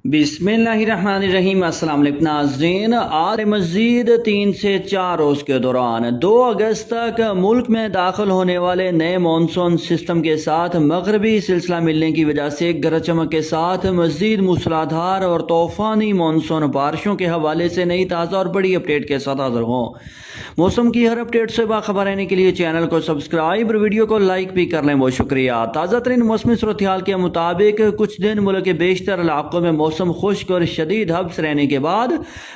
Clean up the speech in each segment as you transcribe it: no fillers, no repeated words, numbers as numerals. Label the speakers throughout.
Speaker 1: बिस्मिल्लाहिर्रहमानिर्रहीम। अस्सलाम वालेकुम नाज़रीन। आज मज़ीद 3 से 4 रोज़ के दौरान 2 अगस्त तक मुल्क में दाखिल होने वाले नए मानसून सिस्टम के साथ मगरबी सिलसिला मिलने की वजह से गरज चमक के साथ मज़ीद मूसलाधार और तूफ़ानी मानसून बारिशों के हवाले से नई ताज़ा और बड़ी अपडेट के साथ हाज़िर हों। मौसम की हर अपडेट से बाखबर रहने के लिए चैनल को सब्सक्राइब और वीडियो को लाइक भी कर लें, बहुत शुक्रिया। ताज़ा तरीन मौसमी सूरत हाल के मुताबिक कुछ दिन मुल्क के बेशतर इलाकों में मौसम खुश्क और शदीद हब्स रहने के बाद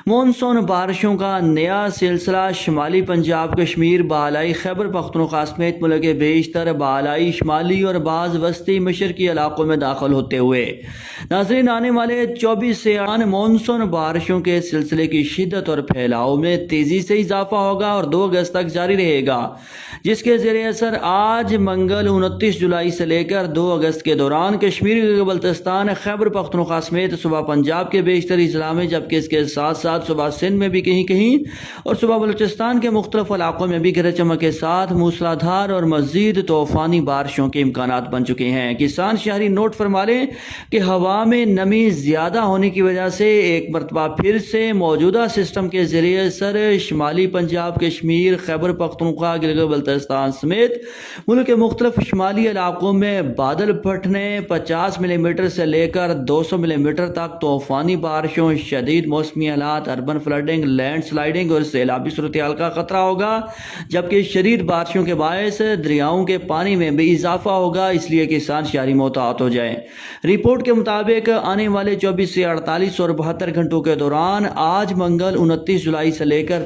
Speaker 1: मानसून बारिशों का नया सिलसिला शुमाली पंजाब, कश्मीर, बालाई खैबर पख्तूनख्वा समेत मुल्क के बेशतर बालाई, शुमाली और बाज़ वस्ती मशरकी इलाकों में दाखिल होते हुए नाज़रीन आने वाले 24 से मानसून बारिशों के सिलसिले की शिद्दत और फैलाव में तेज़ी से इजाफा होगा और 2 अगस्त तक जारी रहेगा, जिसके ज़रिए असर आज मंगल 29 जुलाई से लेकर 2 अगस्त के दौरान कश्मीर के बल्तिस्तान, खैबर पख्तूनख्वा समेत सुबह पंजाब के बेशतर अजला में, जबकि इसके साथ साथ सुबह सिंध में भी कहीं कहीं और सुबह बलूचिस्तान के मुख्तलिफ इलाकों में भी गरज चमक के साथ मूसलाधार और मज़ीद तूफ़ानी बारिशों के इम्कानात बन चुके हैं। किसान शहरी नोट फरमा लें कि हवा में नमी ज़्यादा होने की वजह से एक मरतबा फिर से मौजूदा सिस्टम के ज़रिए सर शुमाली पंजाब, कश्मीर, खैबर पख्तूनख्वा, गिलगित बल्तिस्तान समेत मुल्क के मुख्तलिफ शुमाली इलाकों में बादल फटने, 50 मिलीमीटर से लेकर 200 मिलीमीटर तक तूफ़ानी बारिशों, शदीद मौसमी हालात, अर्बन फ्लडिंग, लैंड स्लाइडिंग और सैलाबी सूरत हाल का खतरा होगा, जबकि शदीद बारिशों के बायस दरियाओं के पानी में भी इजाफा होगा, इसलिए किसान शहरी मोहतात हो जाएं। रिपोर्ट के मुताबिक आने वाले 24 से 48 और 72 घंटों के दौरान आज मंगल 29 जुलाई से लेकर